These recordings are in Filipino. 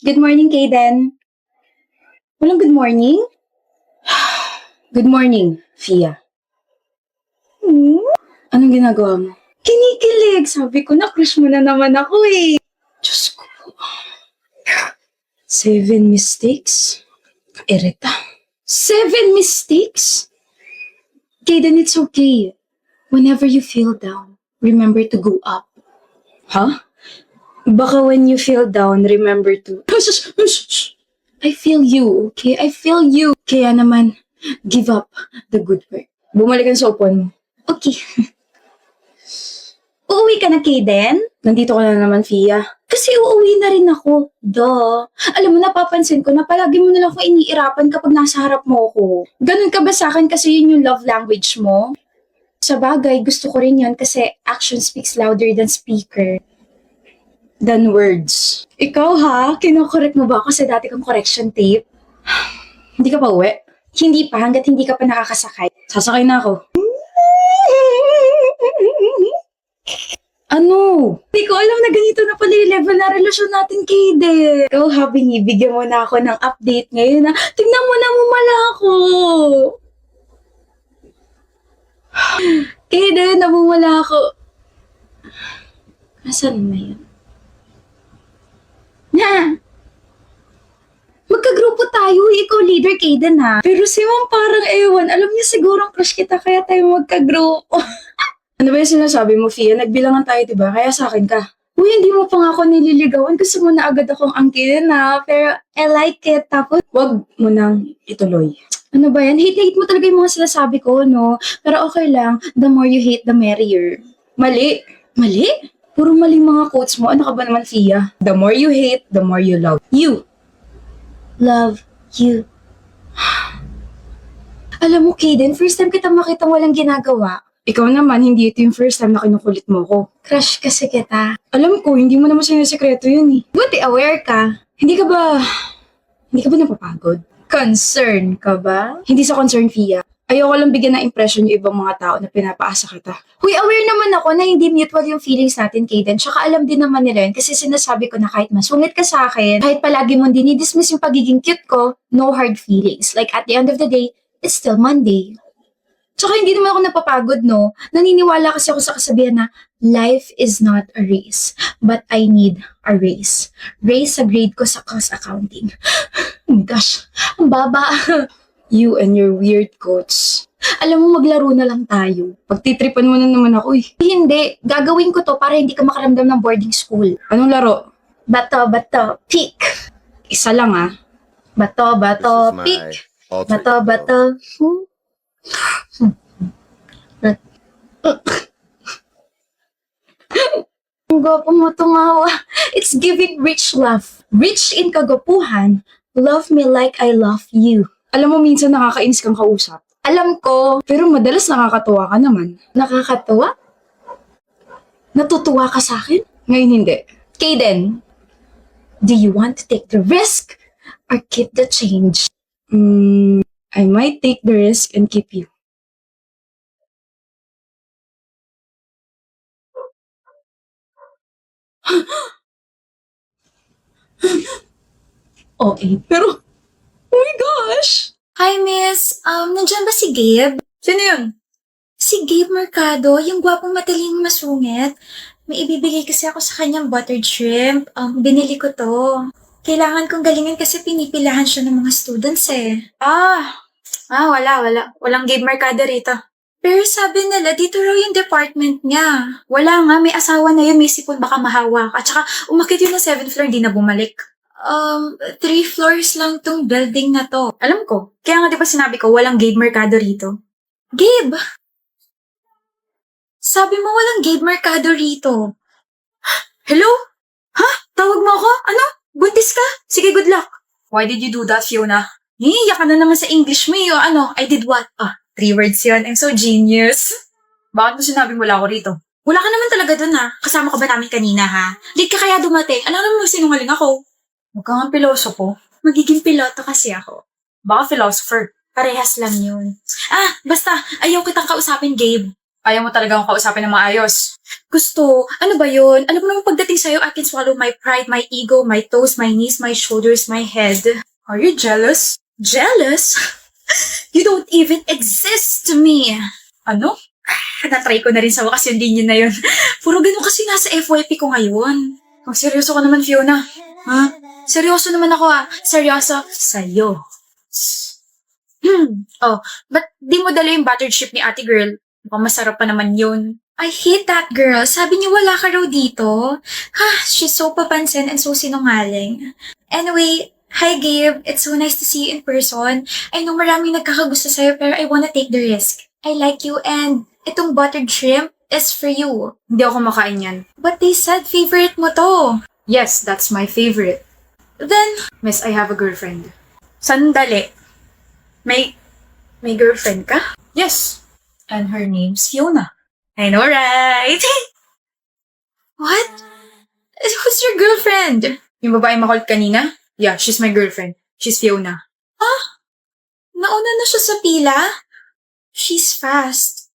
Good morning, Kaden. Walang good morning? Good morning, Fia. Anong ginagawa mo? Kinikilig. Sabi ko na, crush mo na naman ako eh. Diyos ko. 7 mistakes? Irita. 7 mistakes? Kaden, it's okay. Whenever you feel down, remember to go up. Huh? Baka when you feel down, remember to... I feel you, okay? I feel you. Kaya naman, give up the good work. Bumalik sa upuan mo. Okay. Uuwi ka na, Kaden? Nandito ka na naman, Fia. Kasi uuwi na rin ako. Duh. Alam mo, napapansin ko na palagi mo na lang ako iniirapan kapag nasa harap mo ako. Ganun ka ba sa akin kasi yun yung love language mo? Sa bagay, gusto ko rin yun kasi action speaks louder than speaker. Than words. Ikaw ha? Kinokorek mo ba ako sa dati kong correction tape? Hindi ka pa uwi? Hindi pa, hanggat hindi ka pa nakakasakay. Sasakay na ako. Ano? Hindi ko alam na ganito na pala yung level na relasyon natin, Kade. Ikaw ha, binibigyan mo na ako ng update ngayon na tignan mo na mumala ako. Kade, namumula ako. Nasaan na yun? Na! Magkagrupo tayo, ikaw leader, Kaden ha. Pero si Ma'am parang ewan, alam niya sigurong crush kita kaya tayo magkagrupo. Ano ba yung sinasabi mo, Fia? Nagbilangan tayo, diba? Kaya sa akin ka. Uy, hindi mo pa nga ako nililigawan. Gusto mo na agad akong angkinin na. Pero I like it. Tapos, wag mo nang ituloy. Ano ba yan? Hate mo talaga yung mga sinasabi ko, no? Pero okay lang. The more you hate, the merrier. Mali. Mali? Puro mali mga quotes mo. Ano ka ba naman, Fia? The more you hate, the more you love. You. Love you. Alam mo, Kaden, first time kita makita walang ginagawa. Ikaw naman, hindi ito yung first time na kinukulit mo ko. Crush kasi kita. Alam ko, hindi mo naman sinasekreto yun eh. Buti aware ka. Hindi ka ba napapagod? Concern ka ba? Hindi sa concern, Fia. Ayoko lang bigyan ng impression yung ibang mga tao na pinapaasa kita. Huy, aware naman ako na hindi mutual yung feelings natin, Kaden. Tsaka alam din naman nila yun kasi sinasabi ko na kahit masungit ka sa akin, kahit palagi mong dinidismiss yung pagiging cute ko, no hard feelings. Like at the end of the day, it's still Monday. Tsaka hindi naman ako napapagod, no? Naniniwala kasi ako sa kasabihan na life is not a race, but I need a race. Race sa grade ko sa cost accounting. Oh my gosh, ang baba. You and your weird quotes. Alam mo, maglaro na lang tayo. Pagtitripan mo na naman ako eh. Hindi, gagawin ko to para hindi ka makaramdam ng boarding school. Anong laro? Bato, pick. Isa lang ah. Bato, pick. Bato, Ang gwapo mo tumawa. It's giving rich love. Rich in kagwapuhan. Love me like I love you. Alam mo, minsan nakakainis kang kausap. Alam ko, pero madalas nakakatuwa ka naman. Nakakatuwa? Natutuwa ka sa akin? Ngayon hindi. Kaden, do you want to take the risk or keep the change? I might take the risk and keep you. Okay, pero, oh my gosh! Hi, miss. Nandiyan ba si Gabe? Sino yun? Si Gabe Mercado, yung gwapong mataling masungit. May ibibigay kasi ako sa kanyang buttered shrimp. Binili ko to. Kailangan kong galingin kasi pinipilahan siya ng mga students eh. Wala. Walang Gabe Mercado rito. Pero sabi nila, dito raw yung department niya. Wala nga, may asawa na yun, may sipon baka mahawak. At saka, umakit yun na 7th floor, di na bumalik. 3 floors lang tong building na to. Alam ko. Kaya nga di ba sinabi ko, walang Gabe Mercado rito? Gabe! Sabi mo walang Gabe Mercado rito. Hello? Ha? Tawag mo ako? Ano? Buntis ka? Sige, good luck. Why did you do that, Fiona? Iyak ka na naman sa English mo eh. I did what? 3 words yun. I'm so genius. Bakit mo sinabi wala ako rito? Wala ka naman talaga dun ha. Kasama ka ba namin kanina ha? Late ka kaya dumating. Alam naman sinungaling ako. Huwag kang ang pilosopo. Magiging piloto kasi ako. Baka philosopher. Parehas lang yun. Basta, ayaw kitang kausapin, Gabe. Ayaw mo talaga akong kausapin ng maayos. Gusto, ano ba yun? Alam mo naman pagdating sa'yo, I can swallow my pride, my ego, my toes, my knees, my shoulders, my head. Are you jealous? Jealous? You don't even exist to me. Ano? Na-try ko na rin sa wakas yung linya na yun. Puro ganun kasi nasa FYP ko ngayon. Kung seryoso ka naman, Fiona. Ha? Seryoso naman ako Seryoso sa'yo. Oh, ba't di mo dala yung buttered shrimp ni ate girl? Mukhang masarap pa naman yun. I hate that girl. Sabi niya wala ka raw dito. Ha, she's so papansin and so sinungaling. Anyway, hi Gabe. It's so nice to see you in person. I know maraming nagkakagusto sa'yo pero I wanna take the risk. I like you and itong buttered shrimp is for you. Hindi ako kumakain yan. But they said favorite mo to. Yes, that's my favorite. Then, Miss, I have a girlfriend. sandali. May girlfriend ka? Yes. And her name's Fiona. I know, right? What? Who's your girlfriend? Yung babae makulit kanina? Yeah, she's my girlfriend. She's Fiona. Nauna na siya sa pila? She's fast.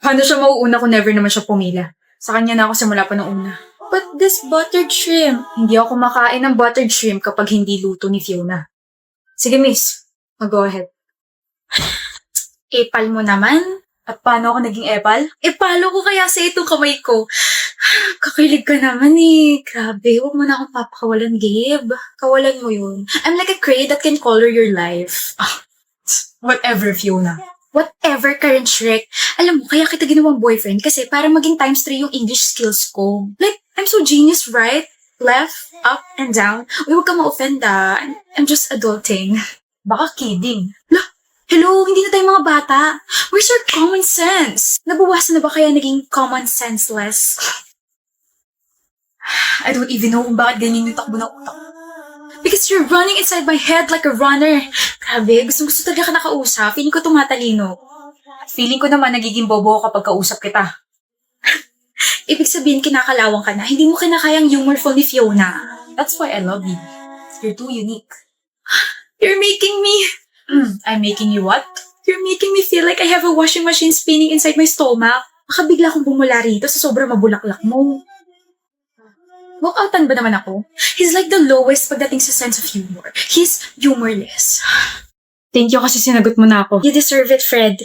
Paano siya mauuna kung never naman siya pumila? Sa kanya na ako simula pa nung una. But this buttered shrimp. Hindi ako kumakain ng buttered shrimp kapag hindi luto ni Fiona. Sige, miss. Mag-go ahead. Epal mo naman. At paano ako naging epal? Epalo ko kaya sa itong kamay ko. Kakilig ka naman eh. Grabe, huwag mo na akong papakawalan, Gabe. Kawalan mo yun. I'm like a crate that can color your life. Whatever, Fiona. Whatever, current Shrek. Alam mo, kaya kita ginawang boyfriend kasi para maging times 3 yung English skills ko. Like, I'm so genius, right? Left, up, and down. Uy, huwag ka ma-offend I'm just adulting. Baka kidding. Hello, hindi na tayo mga bata. Where's your common sense? Nabawasan na ba kaya naging common senseless? I don't even know kung bakit ganyan yung takbo ng utak. Because you're running inside my head like a runner. Grabe, gusto talaga ka nakausap. Feeling ko tumatalino. Feeling ko naman nagiging bobo ako kapag kausap kita. Ibig sabihin kinakalawang ka na. Hindi mo kinakayang humorful ni Fiona. That's why I love you. You're too unique. You're making me... I'm making you what? You're making me feel like I have a washing machine spinning inside my stomach. Baka bigla akong bumula rito sa sobrang mabulaklak mo. Walkoutan ba naman ako? He's like the lowest pagdating sa sense of humor. He's humorless. Thank you kasi sinagot mo na ako. You deserve it, Fred.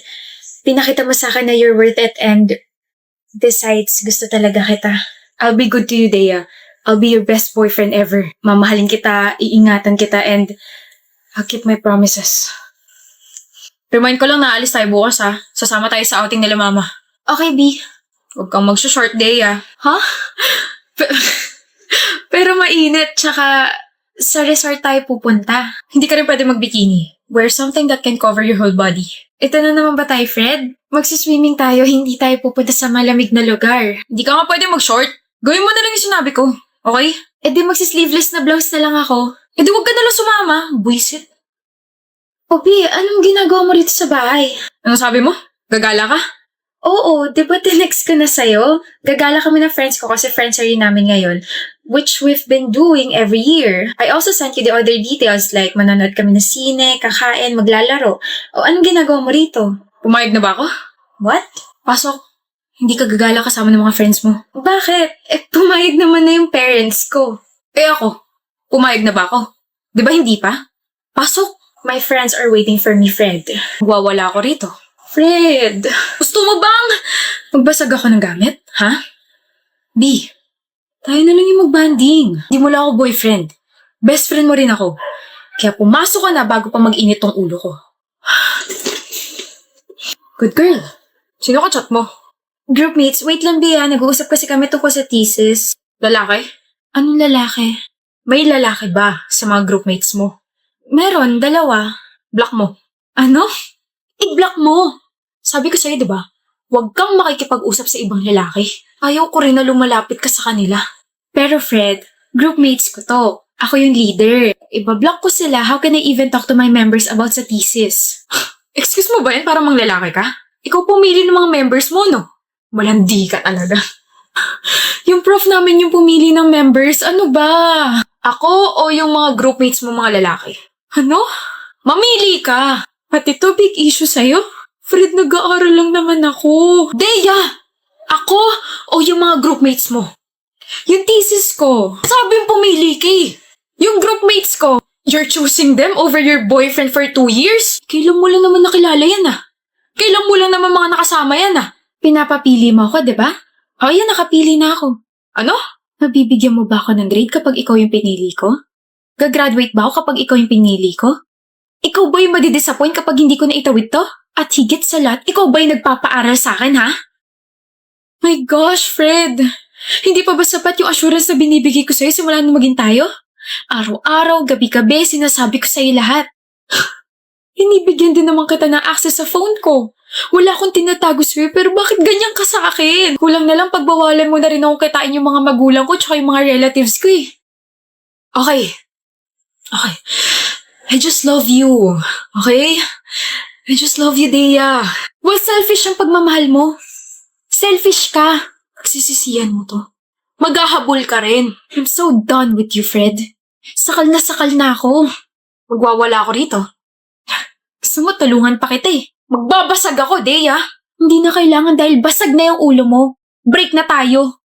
Pinakita mo sa akin na you're worth it and besides, gusto talaga kita. I'll be good to you, Dea. I'll be your best boyfriend ever. Mamahalin kita, iingatan kita, and I'll keep my promises. Remind ko lang na alis tayo bukas ha. Sasama tayo sa outing nila mama. Okay, B. Huwag kang mag-short day ah. Ha? Pero mainit, tsaka sa resort tayo pupunta. Hindi ka rin pwede mag-bikini. Wear something that can cover your whole body. Ito na naman ba tayo, Fred? Magsiswimming tayo, hindi tayo pupunta sa malamig na lugar. Hindi ka nga pwede mag-short. Gawin mo na lang yung sinabi ko. Okay? E di magsisleeveless na blouse na lang ako. Eh di huwag ka na lang sumama. Buisit. Obi, anong ginagawa mo rito sa bahay? Ano sabi mo? Gagala ka? Oo, di ba tinext ko na sa'yo? Gagala kami ng friends ko kasi friendsary namin ngayon, which we've been doing every year. I also sent you the other details like manonood kami ng sine, kakain, maglalaro. O anong ginagawa mo rito? Pumayag na ba ako? What? Pasok. Hindi ka gagala kasama ng mga friends mo. Bakit? Eh, pumayag naman na yung parents ko. Eh ako? Pumayag na ba ako? Di ba hindi pa? Pasok. My friends are waiting for me, Fred. Wawala ako rito. Fred! Gusto mo bang magbasag ako ng gamit? Ha? B, tayo na lang yung magbanding. Di mo lang ako boyfriend. Best friend mo rin ako. Kaya pumasok ka na bago pa mag-init tong ulo ko. Good girl. Sino ka chat mo? Groupmates, wait lang, Bea. Nag-uusap kasi kami tungkol sa thesis. Lalaki? Anong lalaki? May lalaki ba sa mga groupmates mo? Meron, 2. Block mo. Ano? I-block mo. Sabi ko sa'yo, di ba? Huwag kang makikipag-usap sa ibang lalaki. Ayaw ko rin na lumalapit ka sa kanila. Pero Fred, groupmates ko to. Ako yung leader. Iba-block ko sila. How can I even talk to my members about sa thesis? Excuse mo ba yan? Parang mang lalaki ka? Ikaw pumili ng mga members mo, no? Malandi ka talaga. Yung prof namin yung pumili ng members. Ano ba? Ako o yung mga groupmates mo mga lalaki? Ano? Mamili ka! Pati to big issue sa'yo? Fred, nag-aaral lang naman ako. Deya! Ako o yung mga groupmates mo? Yung thesis ko, sabi yung pumili ka eh. Yung groupmates ko, you're choosing them over your boyfriend for 2 years? Kailan mo lang naman nakilala yan ah? Kailan mo lang naman mga nakasama yan ah? Pinapapili mo ako, di ba? O yan, nakapili na ako. Ano? Mabibigyan mo ba ako ng grade kapag ikaw yung pinili ko? Gagraduate ba ako kapag ikaw yung pinili ko? Ikaw ba yung madidisappoint kapag hindi ko na itawid to? At higit sa lahat, ikaw ba yung nagpapaaral sa akin, ha? My gosh, Fred! Hindi pa ba sapat yung assurance na binibigay ko sa'yo simula nung maging tayo? Araw-araw, gabi-gabi, sinasabi ko sa'yo lahat. Hinibigyan din naman kita ng access sa phone ko. Wala akong tinatago sa'yo, pero bakit ganyan ka sa akin? Kulang na lang pagbawalan mo na rin akong kitain yung mga magulang ko tsaka yung mga relatives ko eh. Okay. I just love you. Okay? I just love you, Dea. Well, selfish ang pagmamahal mo. Selfish ka. Pagsisisihan mo to. Maghahabol ka rin. I'm so done with you, Fred. Sakal na ako. Magwawala ako rito. Gusto mo, tulungan pa kita eh. Magbabasag ako, Dea. Hindi na kailangan dahil basag na yung ulo mo. Break na tayo.